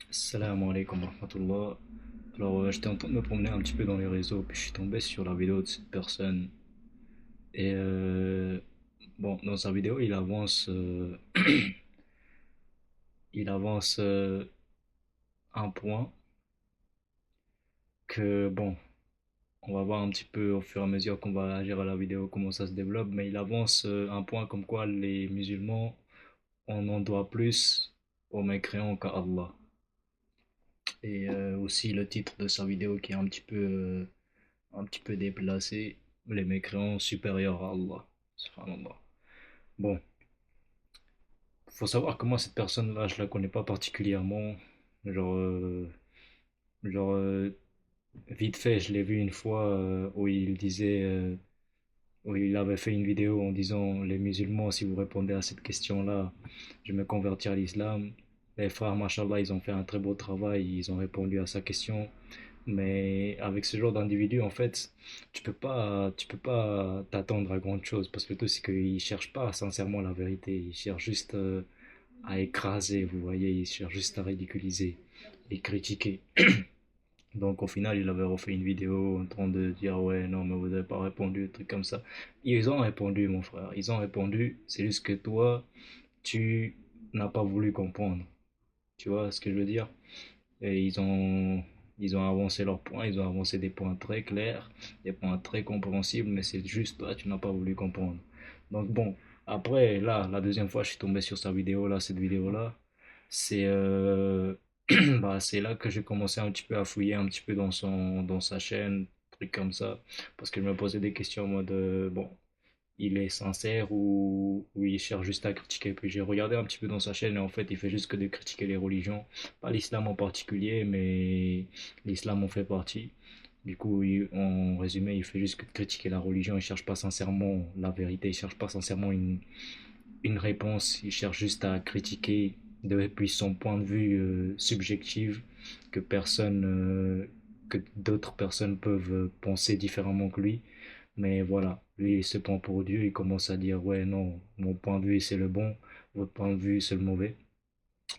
Salam alaikum wa rahmatullah. Alors, j'étais en train de me promener un petit peu dans les réseaux, puis je suis tombé sur la vidéo de cette personne. Et bon, dans sa vidéo, il avance un point que, bon, on va voir un petit peu au fur et à mesure qu'on va réagir à la vidéo, comment ça se développe, mais il avance un point comme quoi les musulmans, on en doit plus aux mécréants qu'à Allah. Et aussi le titre de sa vidéo qui est un petit peu déplacé, les mécréants supérieurs à Allah. Subhanallah. Bon, faut savoir que moi, cette personne-là, je la connais pas particulièrement. Genre, euh, genre vite fait, je l'ai vu une fois où il avait fait une vidéo en disant les musulmans, si vous répondez à cette question-là, je me convertis à l'islam. Les frères, machallah, ils ont fait un très beau travail, ils ont répondu à sa question. Mais avec ce genre d'individu, en fait, tu peux pas t'attendre à grande chose parce que tout, c'est qu'ils cherchent pas sincèrement la vérité. Ils cherchent juste à écraser, vous voyez, ils cherchent juste à ridiculiser et critiquer. Donc au final, il avait refait une vidéo en train de dire ouais, non, mais vous n'avez pas répondu, un truc comme ça. Ils ont répondu, mon frère, ils ont répondu. C'est juste que toi, tu n'as pas voulu comprendre. Tu vois ce que je veux dire? Et ils ont avancé leurs points, ils ont avancé des points très clairs, des points très compréhensibles, mais c'est juste toi, tu n'as pas voulu comprendre. Donc bon, après, là, la deuxième fois, je suis tombé sur sa vidéo, là, cette vidéo-là, c'est bah, c'est là que j'ai commencé un petit peu à fouiller un petit peu dans sa chaîne, trucs comme ça, parce que je me posais des questions en mode, bon, il est sincère ou il cherche juste à critiquer. Puis j'ai regardé un petit peu dans sa chaîne et en fait il fait juste que de critiquer les religions, pas l'islam en particulier, mais l'islam en fait partie. Du coup, en résumé, il fait juste que de critiquer la religion, il cherche pas sincèrement la vérité, il cherche pas sincèrement une réponse, il cherche juste à critiquer depuis son point de vue subjectif que que d'autres personnes peuvent penser différemment que lui. Mais voilà, lui, il se prend pour Dieu, il commence à dire, ouais, non, mon point de vue, c'est le bon, votre point de vue, c'est le mauvais.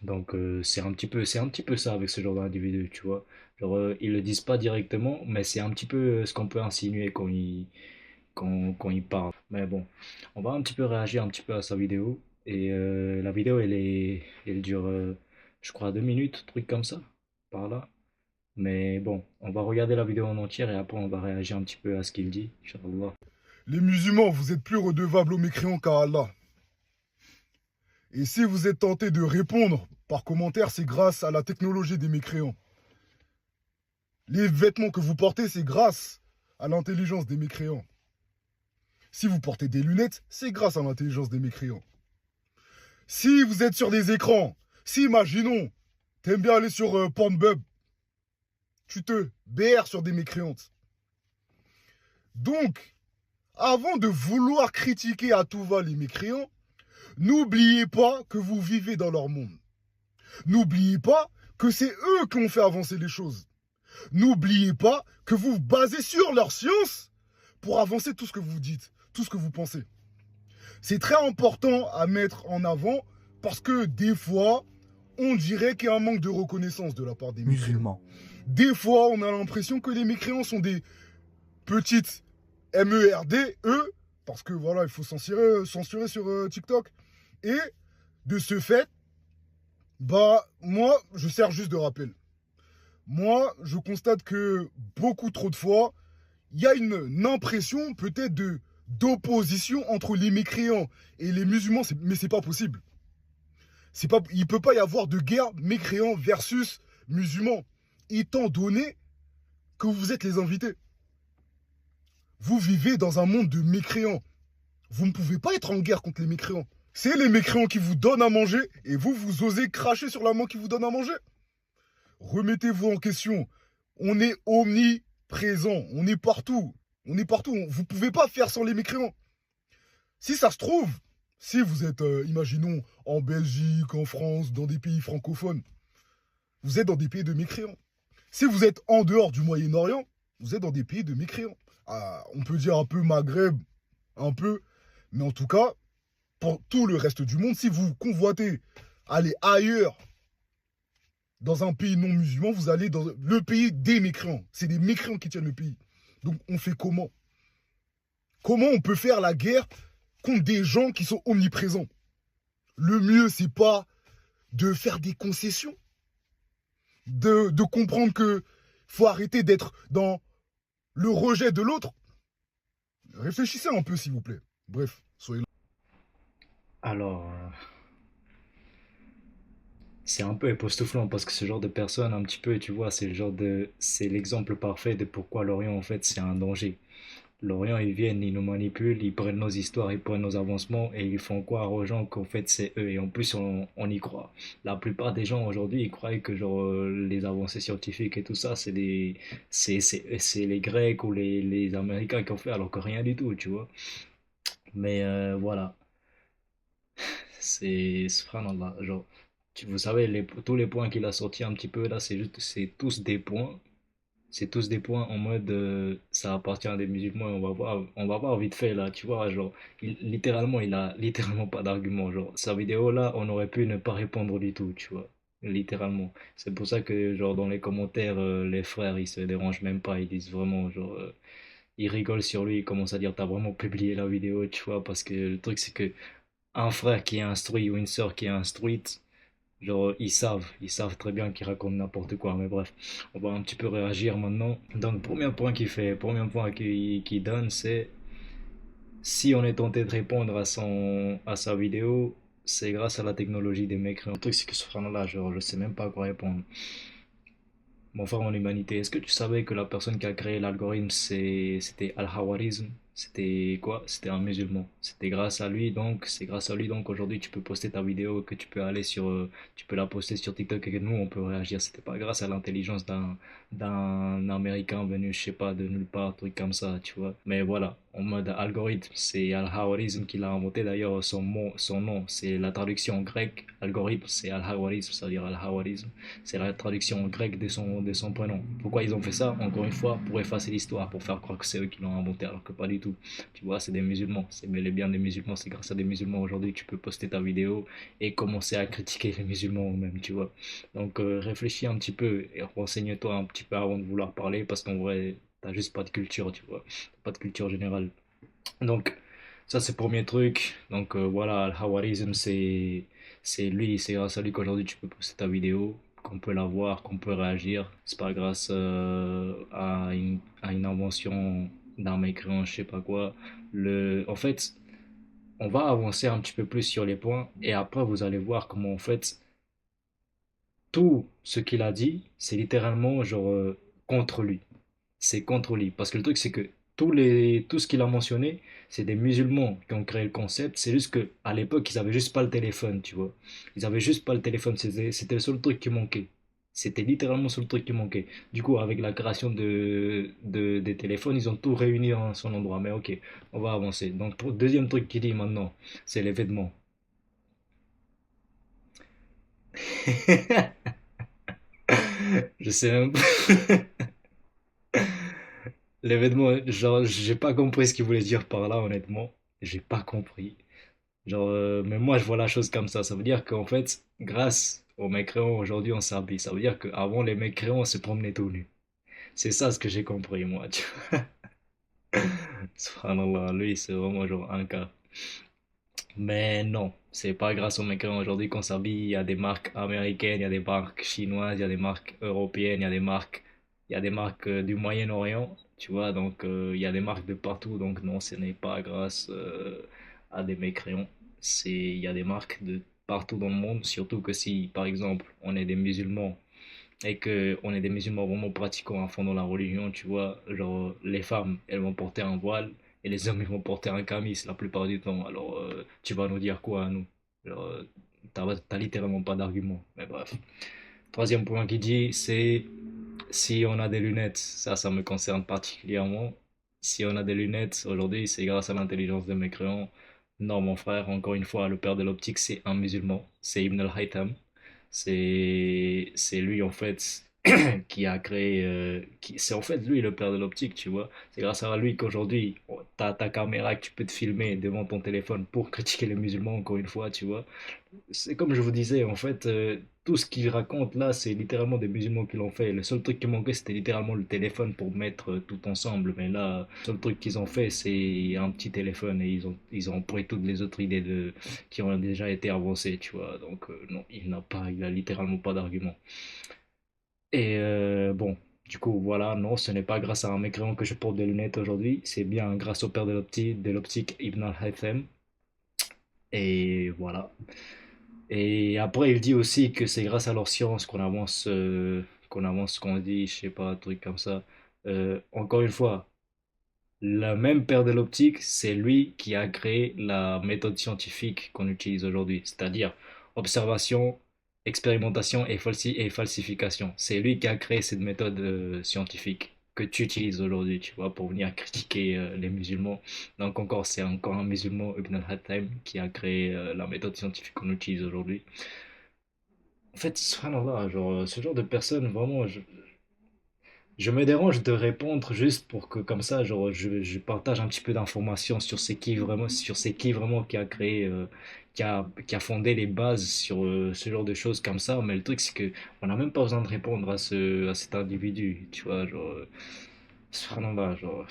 Donc, c'est un petit peu ça avec ce genre d'individu, tu vois. Genre, ils le disent pas directement, mais c'est un petit peu ce qu'on peut insinuer quand il parle. Mais bon, on va un petit peu réagir un petit peu à sa vidéo. Et la vidéo, elle dure, je crois, 2 minutes, truc comme ça, par là. Mais bon, on va regarder la vidéo en entière et après on va réagir un petit peu à ce qu'il dit, Inch'Allah. Les musulmans, vous êtes plus redevables aux mécréants qu'à Allah. Et si vous êtes tenté de répondre par commentaire, c'est grâce à la technologie des mécréants. Les vêtements que vous portez, c'est grâce à l'intelligence des mécréants. Si vous portez des lunettes, c'est grâce à l'intelligence des mécréants. Si vous êtes sur des écrans, si imaginons, t'aimes bien aller sur Pornhub, tu te BR sur des mécréantes. Donc, avant de vouloir critiquer à tout va les mécréants, n'oubliez pas que vous vivez dans leur monde. N'oubliez pas que c'est eux qui ont fait avancer les choses. N'oubliez pas que vous vous basez sur leur science pour avancer tout ce que vous dites, tout ce que vous pensez. C'est très important à mettre en avant parce que des fois, on dirait qu'il y a un manque de reconnaissance de la part des mécréants. musulmans. Des fois, on a l'impression que les mécréants sont des petites MERD, eux, parce que voilà, il faut censurer sur TikTok. Et de ce fait, bah, moi, je sers juste de rappel. Moi, je constate que beaucoup trop de fois, il y a une impression peut-être d'opposition entre les mécréants et les musulmans, mais c'est pas possible. Il peut pas y avoir de guerre mécréants versus musulmans, étant donné que vous êtes les invités. Vous vivez dans un monde de mécréants. Vous ne pouvez pas être en guerre contre les mécréants. C'est les mécréants qui vous donnent à manger et vous osez cracher sur la main qui vous donne à manger. Remettez-vous en question. On est omniprésent. On est partout. On est partout. Vous ne pouvez pas faire sans les mécréants. Si ça se trouve, si vous êtes, imaginons, en Belgique, en France, dans des pays francophones, vous êtes dans des pays de mécréants. Si vous êtes en dehors du Moyen-Orient, vous êtes dans des pays de mécréants. Ah, on peut dire un peu Maghreb, un peu. Mais en tout cas, pour tout le reste du monde, si vous convoitez aller ailleurs Dans un pays non musulman, vous allez dans le pays des mécréants. C'est des mécréants qui tiennent le pays. Donc on fait comment? Comment on peut faire la guerre contre des gens qui sont omniprésents? Le mieux, c'est pas de faire des concessions, de comprendre que faut arrêter d'être dans le rejet de l'autre. Réfléchissez un peu, s'il vous plaît. Bref, soyez là. Alors, c'est un peu époustouflant parce que ce genre de personne, un petit peu, tu vois, c'est l'exemple parfait de pourquoi l'Orient, en fait, c'est un danger. L'Orient, ils viennent, ils nous manipulent, ils prennent nos histoires, ils prennent nos avancements et ils font croire aux gens qu'en fait c'est eux. Et en plus, on y croit. La plupart des gens aujourd'hui, ils croient que genre les avancées scientifiques et tout ça, c'est les Grecs ou les Américains qui ont fait, alors que rien du tout, tu vois. Mais voilà, c'est subhanallah. Genre, vous savez, tous les points qu'il a sortis un petit peu là, c'est tous des points. C'est tous des points en mode ça appartient à des musulmans et on va voir vite fait là, tu vois, genre littéralement il a littéralement pas d'argument, genre sa vidéo là, on aurait pu ne pas répondre du tout, tu vois, littéralement. C'est pour ça que genre dans les commentaires les frères ils se dérangent même pas, ils disent vraiment genre ils rigolent sur lui, ils commencent à dire t'as vraiment publié la vidéo, tu vois, parce que le truc c'est que un frère qui est instruit ou une sœur qui est instruite, genre, ils savent très bien qu'ils racontent n'importe quoi, mais bref, on va un petit peu réagir maintenant. Donc, premier point qu'il donne, c'est si on est tenté de répondre à sa vidéo, c'est grâce à la technologie des mécréants. Le truc, c'est que ce frère-là, genre, je sais même pas à quoi répondre. Mon frère en humanité, est-ce que tu savais que la personne qui a créé l'algorithme, c'était Al-Hawarizm? C'était quoi? C'était un musulman. C'est grâce à lui donc aujourd'hui tu peux poster ta vidéo, que tu peux la poster sur TikTok et que nous on peut réagir. C'était pas grâce à l'intelligence d'un Américain venu, je sais pas, de nulle part, truc comme ça, tu vois. Mais voilà, en mode algorithme, c'est Al-Hawarizm qui l'a inventé. D'ailleurs, son nom, c'est la traduction grecque. Algorithme, c'est Al-Hawarizm, c'est-à-dire Al-Hawarizm. C'est la traduction grecque de son prénom. Pourquoi ils ont fait ça? Encore une fois, pour effacer l'histoire, pour faire croire que c'est eux qui l'ont inventé, alors que pas du tout. Tu vois, c'est des musulmans. C'est bel et bien des musulmans. C'est grâce à des musulmans aujourd'hui que tu peux poster ta vidéo et commencer à critiquer les musulmans eux-mêmes, tu vois. Donc, réfléchis un petit peu et renseigne-toi un petit peu avant de vouloir parler parce qu'en vrai, t'as juste pas de culture, tu vois. T'as pas de culture générale. Donc, ça, c'est le premier truc. Donc, voilà, le Hawarizm, c'est grâce à lui qu'aujourd'hui tu peux poster ta vidéo, qu'on peut la voir, qu'on peut réagir. C'est pas grâce à une invention d'un mécréant, je sais pas quoi. En fait, on va avancer un petit peu plus sur les points et après, vous allez voir comment, en fait, tout ce qu'il a dit, c'est littéralement genre contre lui. C'est contre lui. Parce que le truc, c'est que tout ce qu'il a mentionné, c'est des musulmans qui ont créé le concept. C'est juste qu'à l'époque, ils avaient juste pas le téléphone, tu vois. Ils avaient juste pas le téléphone. C'était le seul truc qui manquait. C'était littéralement le seul truc qui manquait. Du coup, avec la création des téléphones, ils ont tout réuni en son endroit. Mais ok, on va avancer. Donc, pour le deuxième truc qu'il dit maintenant, c'est les vêtements. Je sais même pas. Les vêtements, genre, j'ai pas compris ce qu'il voulait dire par là, honnêtement. J'ai pas compris. Genre, mais moi, je vois la chose comme ça. Ça veut dire qu'en fait, grâce aux mécréants, aujourd'hui, on s'habille. Ça veut dire qu'avant, les mécréants se promenaient tout nus. C'est ça ce que j'ai compris, moi. Tu vois. Subhanallah, lui, c'est vraiment genre un cas. Mais non, c'est pas grâce aux mécréants aujourd'hui qu'on s'habille. Il y a des marques américaines, il y a des marques chinoises, il y a des marques européennes, il y a des marques du Moyen-Orient, tu vois. Donc, il y a des marques de partout. Donc, non, ce n'est pas grâce à des mécréants. Il y a des marques de partout dans le monde. Surtout que si, par exemple, on est des musulmans et que on est des musulmans vraiment pratiquants à fond dans la religion, tu vois, genre les femmes, elles vont porter un voile et les hommes, ils vont porter un camis la plupart du temps. Alors, tu vas nous dire quoi à nous? Genre, t'as littéralement pas d'argument. Mais bref. Troisième point qu'il dit, c'est si on a des lunettes, ça me concerne particulièrement. Si on a des lunettes aujourd'hui, c'est grâce à l'intelligence de mes créants. Non, mon frère, encore une fois, le père de l'optique, c'est un musulman, c'est Ibn al-Haytham. C'est lui, en fait, qui a créé, c'est en fait lui le père de l'optique, tu vois. C'est grâce à lui qu'aujourd'hui, tu as ta caméra que tu peux te filmer devant ton téléphone pour critiquer les musulmans, encore une fois, tu vois. C'est comme je vous disais, en fait, tout ce qu'il raconte là, c'est littéralement des musulmans qui l'ont fait. Le seul truc qui manquait, c'était littéralement le téléphone pour mettre tout ensemble. Mais là, le seul truc qu'ils ont fait, c'est un petit téléphone et ils ont pris toutes les autres idées qui ont déjà été avancées, tu vois. Donc, non, il a littéralement pas d'argument. Et bon, du coup, voilà, non, ce n'est pas grâce à un mécréant que je porte des lunettes aujourd'hui, c'est bien grâce au père de l'optique Ibn al-Haytham. Et voilà. Et après, il dit aussi que c'est grâce à leur science qu'on avance, qu'on dit, je sais pas, un truc comme ça. Encore une fois, le même père de l'optique, c'est lui qui a créé la méthode scientifique qu'on utilise aujourd'hui, c'est-à-dire observation, expérimentation et falsification. C'est lui qui a créé cette méthode scientifique que tu utilises aujourd'hui, tu vois, pour venir critiquer les musulmans. Donc encore, c'est encore un musulman, Ibn al-Haytham, qui a créé la méthode scientifique qu'on utilise aujourd'hui. En fait, subhanallah, genre, ce genre de personnes, vraiment, je me dérange de répondre juste pour que comme ça, genre, je partage un petit peu d'informations sur c'est qui vraiment qui a créé, qui a fondé les bases sur ce genre de choses comme ça. Mais le truc, c'est que on n'a même pas besoin de répondre à cet individu, tu vois, genre, subhanallah, genre,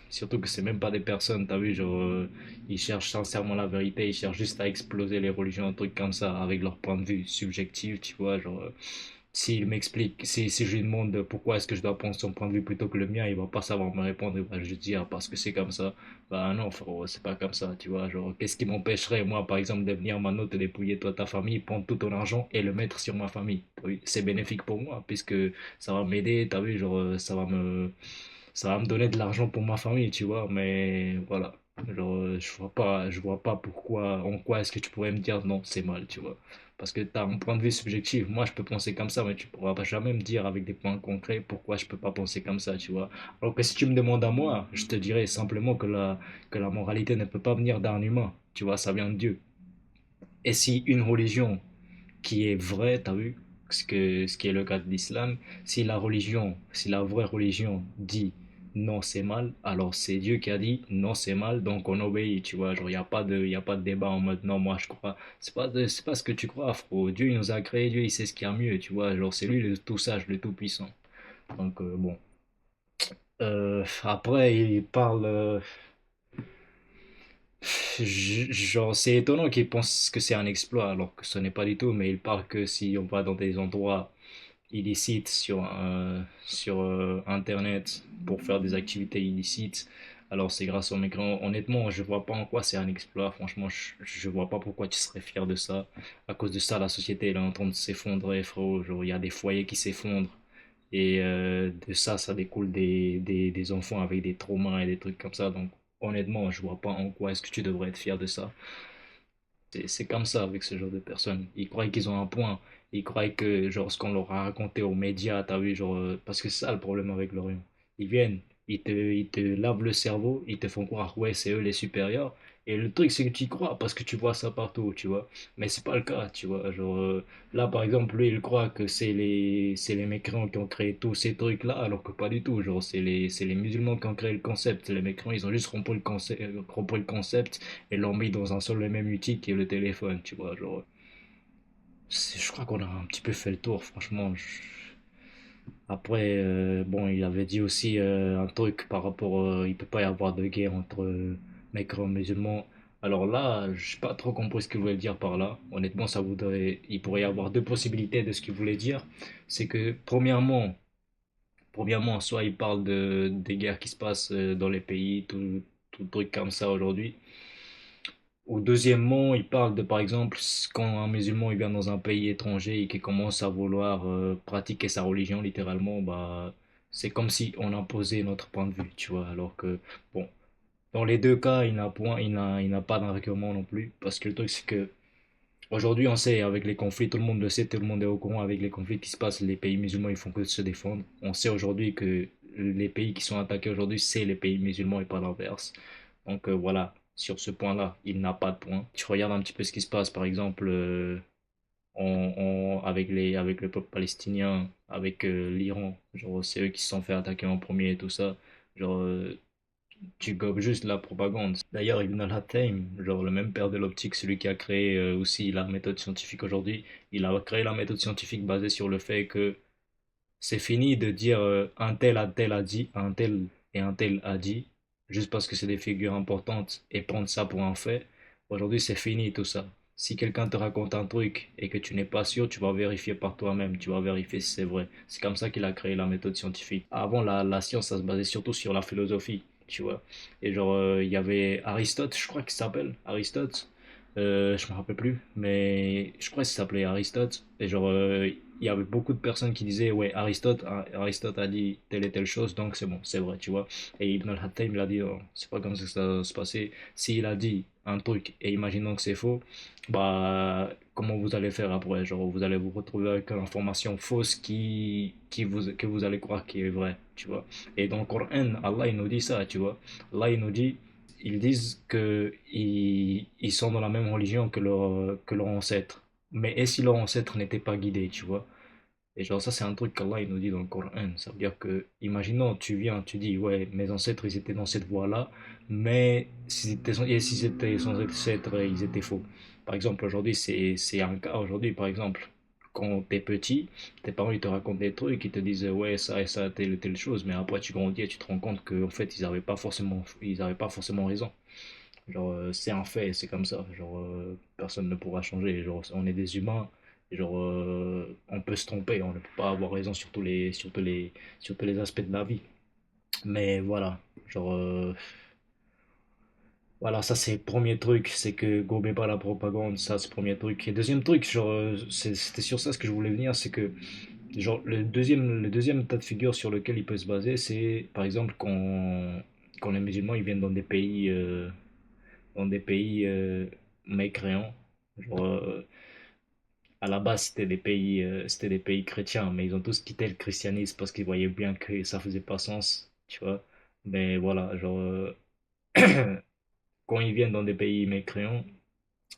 surtout que c'est même pas des personnes, t'as vu, genre, ils cherchent sincèrement la vérité, ils cherchent juste à exploser les religions, un truc comme ça, avec leur point de vue subjectif, tu vois, genre. S'il m'explique, si je lui demande pourquoi est-ce que je dois prendre son point de vue plutôt que le mien, il va pas savoir me répondre, il va juste dire parce que c'est comme ça. Bah non, frérot, c'est pas comme ça, tu vois. Genre, qu'est-ce qui m'empêcherait, moi, par exemple, de venir maintenant te dépouiller toi, ta famille, prendre tout ton argent et le mettre sur ma famille? Oui, c'est bénéfique pour moi, puisque ça va m'aider, t'as vu, genre, ça va me donner de l'argent pour ma famille, tu vois, mais voilà. Genre, je vois pas pourquoi, en quoi est-ce que tu pourrais me dire non, c'est mal, tu vois. Parce que tu as un point de vue subjectif. Moi, je peux penser comme ça, mais tu pourras pas jamais me dire avec des points concrets pourquoi je peux pas penser comme ça, tu vois. Alors que si tu me demandes à moi, je te dirais simplement que la moralité ne peut pas venir d'un humain, tu vois, ça vient de Dieu. Et si une religion qui est vraie, t'as vu, ce qui est le cas de l'islam, si la vraie religion dit non c'est mal, alors c'est Dieu qui a dit non c'est mal, donc on obéit, tu vois, genre y a pas de débat en mode non moi je crois, c'est pas ce que tu crois frérot, Dieu il nous a créé, Dieu il sait ce qu'il y a mieux, tu vois, genre c'est lui le tout sage, le tout puissant. Donc bon. Après il parle, genre c'est étonnant qu'il pense que c'est un exploit alors que ce n'est pas du tout, mais il parle que si on va dans des endroits illicites sur Internet pour faire des activités illicites. Alors c'est grâce au migrants. Honnêtement, je vois pas en quoi c'est un exploit. Franchement, je vois pas pourquoi tu serais fier de ça. À cause de ça, la société elle est en train de s'effondrer, frérot. Genre, il y a des foyers qui s'effondrent. Et de ça, ça découle des enfants avec des traumas et des trucs comme ça. Donc, honnêtement, je vois pas en quoi est-ce que tu devrais être fier de ça. C'est comme ça avec ce genre de personnes. Ils croient qu'ils ont un point. Ils croient que, genre, ce qu'on leur a raconté aux médias, t'as vu, genre, parce que c'est ça le problème avec l'Orient. Ils viennent, ils te lavent le cerveau, ils te font croire, ouais, c'est eux les supérieurs. Et le truc, c'est que tu y crois parce que tu vois ça partout, tu vois. Mais c'est pas le cas, tu vois. Genre, là, par exemple, lui, il croit que c'est les mécréants qui ont créé tous ces trucs-là, alors que pas du tout. Genre, c'est les musulmans qui ont créé le concept. Les mécréants, ils ont juste rompu le concept et l'ont mis dans un seul et même outil qui est le téléphone, tu vois. Genre, je crois qu'on a un petit peu fait le tour, franchement. Après, bon, il avait dit aussi un truc par rapport, il peut pas y avoir de guerre entre mécréants musulmans. Alors là, j'ai pas trop compris ce qu'il voulait dire par là. Honnêtement, il pourrait y avoir deux possibilités de ce qu'il voulait dire. C'est que premièrement, soit il parle des guerres qui se passent dans les pays, tout truc comme ça aujourd'hui. Ou deuxièmement, il parle de, par exemple, quand un musulman il vient dans un pays étranger et qu'il commence à vouloir pratiquer sa religion, littéralement, bah, c'est comme si on imposait notre point de vue, tu vois. Alors que, bon, dans les deux cas, il n'a pas d'argument non plus. Parce que le truc, c'est que, aujourd'hui, on sait, avec les conflits, tout le monde le sait, tout le monde est au courant, avec les conflits qui se passent, les pays musulmans, ils font que se défendre. On sait aujourd'hui que les pays qui sont attaqués aujourd'hui, c'est les pays musulmans et pas l'inverse. Donc voilà, sur ce point-là, il n'a pas de point. Tu regardes un petit peu ce qui se passe, par exemple, avec le peuple palestinien, avec l'Iran. Genre, c'est eux qui se sont fait attaquer en premier et tout ça. Genre, tu gobes juste la propagande. D'ailleurs, Ibn al-Haytham, genre le même père de l'optique, celui qui a créé aussi la méthode scientifique aujourd'hui, il a créé la méthode scientifique basée sur le fait que c'est fini de dire un tel a dit, un tel et un tel a dit, juste parce que c'est des figures importantes et prendre ça pour un fait. Aujourd'hui, c'est fini tout ça. Si quelqu'un te raconte un truc et que tu n'es pas sûr, tu vas vérifier par toi-même, tu vas vérifier si c'est vrai. C'est comme ça qu'il a créé la méthode scientifique. Avant, la science, ça se basait surtout sur la philosophie, tu vois. Et genre, il y avait Aristote, je crois qu'il s'appelle Aristote. Je me rappelle plus, mais je crois qu'il s'appelait Aristote. Et genre, il y avait beaucoup de personnes qui disaient, ouais, Aristote a dit telle et telle chose, donc c'est bon, c'est vrai, tu vois. Et Ibn al-Hattam, il a dit, oh, c'est pas comme ça que ça va se passer. S'il a dit un truc, et imaginons que c'est faux, bah, comment vous allez faire après? Genre, vous allez vous retrouver avec une information fausse que vous allez croire qui est vraie, tu vois. Et dans le Coran, Allah, il nous dit ça, tu vois. Allah, il nous dit, ils disent que ils sont dans la même religion que leurs ancêtres. Mais et si leurs ancêtres n'étaient pas guidés, tu vois? Et genre ça c'est un truc qu'Allah il nous dit dans le Coran. Ça veut dire que, imaginons, tu viens, tu dis, ouais, mes ancêtres ils étaient dans cette voie-là, mais et si c'était sans ancêtres, ils étaient faux. Par exemple, aujourd'hui, c'est un cas, aujourd'hui, par exemple, quand t'es petit, tes parents ils te racontent des trucs, ils te disent, ouais, ça et ça, telle et telle chose, mais après tu grandis et tu te rends compte qu'en fait, ils avaient pas forcément raison. Genre, c'est un fait, c'est comme ça. Genre, personne ne pourra changer. Genre, on est des humains. Et genre, on peut se tromper. On ne peut pas avoir raison sur tous les aspects de la vie. Mais voilà. Genre, voilà, ça c'est le premier truc. C'est que gobez pas la propagande. Ça, c'est le premier truc. Et deuxième truc, genre, c'était sur ça ce que je voulais venir. C'est que, genre, le deuxième tas de figure sur lequel il peut se baser, c'est par exemple quand les musulmans ils viennent dans des pays mécréants. Genre, à la base, c'était des pays chrétiens, mais ils ont tous quitté le christianisme parce qu'ils voyaient bien que ça faisait pas sens, tu vois. Mais voilà, genre, quand ils viennent dans des pays mécréants,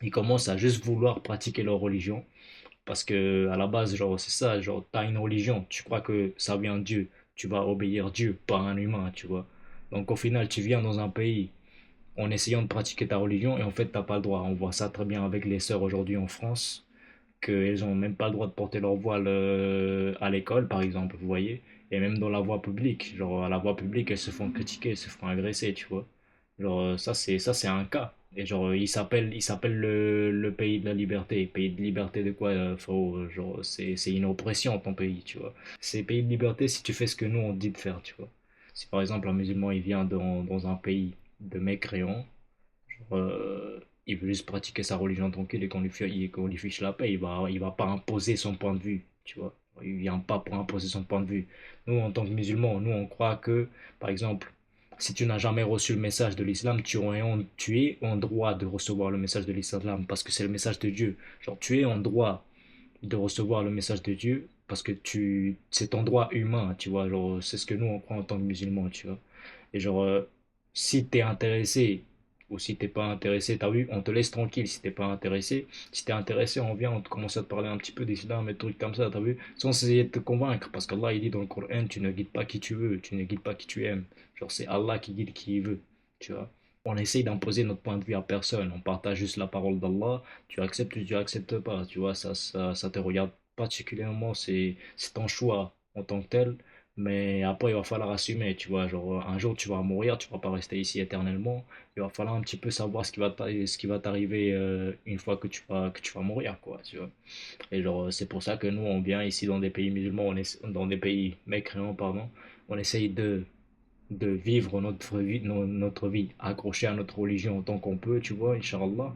ils commencent à juste vouloir pratiquer leur religion. Parce que à la base, genre, c'est ça, genre, t'as une religion, tu crois que ça vient de Dieu, tu vas obéir Dieu, pas un humain, tu vois. Donc au final, tu viens dans un pays en essayant de pratiquer ta religion et en fait t'as pas le droit. On voit ça très bien avec les sœurs aujourd'hui en France, qu'elles ont même pas le droit de porter leur voile à l'école par exemple, vous voyez, et même dans la voie publique, genre à la voie publique elles se font critiquer, elles se font agresser, tu vois. Genre ça c'est un cas. Et genre il s'appelle le pays de la liberté. Pays de liberté de quoi genre c'est une oppression ton pays, tu vois. C'est pays de liberté si tu fais ce que nous on te dit de faire, tu vois. Si par exemple un musulman il vient dans un pays de mécréants, il veut juste pratiquer sa religion tranquille et qu'on lui fiche la paix. Il va pas imposer son point de vue, tu vois. Il vient pas pour imposer son point de vue. Nous, en tant que musulmans, nous, on croit que, par exemple, si tu n'as jamais reçu le message de l'islam, tu es en droit de recevoir le message de l'islam parce que c'est le message de Dieu. Genre, tu es en droit de recevoir le message de Dieu parce que c'est ton droit humain, tu vois. Genre, c'est ce que nous, on croit en tant que musulmans, tu vois. Et genre, si t'es intéressé ou si t'es pas intéressé, t'as vu, on te laisse tranquille si t'es pas intéressé. Si t'es intéressé, on vient, on te commence à te parler un petit peu d'islam et des trucs comme ça, t'as vu, sans essayer de te convaincre. Parce qu'Allah, il dit dans le Coran, tu ne guides pas qui tu veux, tu ne guides pas qui tu aimes. Genre, c'est Allah qui guide qui il veut, tu vois. On essaye d'imposer notre point de vue à personne. On partage juste la parole d'Allah. Tu acceptes ou tu acceptes pas. Tu vois, ça te regarde particulièrement. C'est ton choix en tant que tel. Mais après, il va falloir assumer, tu vois. Genre, un jour, tu vas mourir, tu vas pas rester ici éternellement. Il va falloir un petit peu savoir ce qui va t'arriver une fois que tu vas mourir, quoi, tu vois. Et genre, c'est pour ça que nous, on vient ici dans des pays musulmans, dans des pays mécréants, pardon. On essaye de vivre notre vie accroché à notre religion autant qu'on peut, tu vois, Inch'Allah.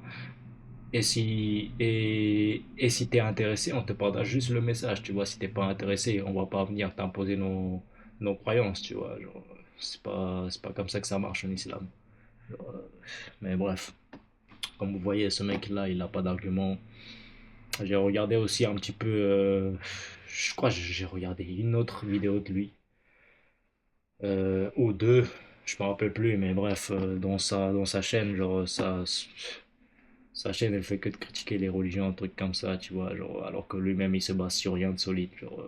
Et si t'es intéressé, on te partage juste le message, tu vois. Si t'es pas intéressé, on va pas venir t'imposer nos croyances, tu vois. Genre, c'est pas comme ça que ça marche en islam. Genre, mais bref, comme vous voyez, ce mec-là, il a pas d'argument. J'ai regardé aussi un petit peu, je crois que j'ai regardé une autre vidéo de lui, ou deux, je me rappelle plus, mais bref, dans sa chaîne, genre, ça, Sa chaîne, elle fait que de critiquer les religions, un truc comme ça, tu vois, genre, alors que lui-même, il se base sur rien de solide. Genre,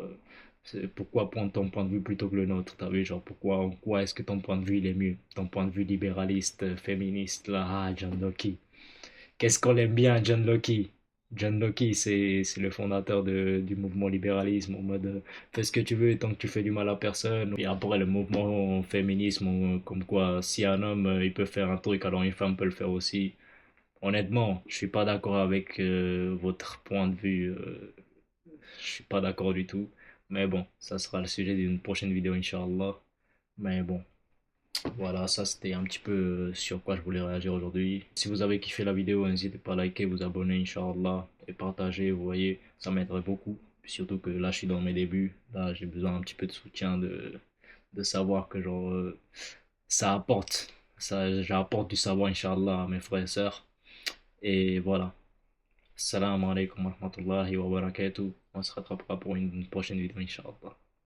pourquoi prendre ton point de vue plutôt que le nôtre, t'as vu, genre, pourquoi, en quoi est-ce que ton point de vue, il est mieux? Ton point de vue libéraliste, féministe, là, ah, John Locke. Qu'est-ce qu'on aime bien, John Locke? John Locke, c'est le fondateur du mouvement libéralisme, en mode fais ce que tu veux tant que tu fais du mal à personne. Et après, le mouvement féminisme, comme quoi, si un homme il peut faire un truc, alors une femme peut le faire aussi. Honnêtement, je suis pas d'accord avec votre point de vue. Je suis pas d'accord du tout. Mais bon, ça sera le sujet d'une prochaine vidéo, Inch'Allah. Mais bon, voilà, ça c'était un petit peu sur quoi je voulais réagir aujourd'hui. Si vous avez kiffé la vidéo, n'hésitez pas à liker, vous abonner, Inch'Allah, et partager, vous voyez, ça m'aiderait beaucoup. Surtout que là, je suis dans mes débuts. Là, j'ai besoin un petit peu de soutien, de savoir que genre, ça apporte. Ça, j'apporte du savoir, Inch'Allah, à mes frères et sœurs. Et voilà. Salam alaikum wa rahmatullahi wa barakatuh. On se rattrapera pour une prochaine vidéo, Inch'Allah.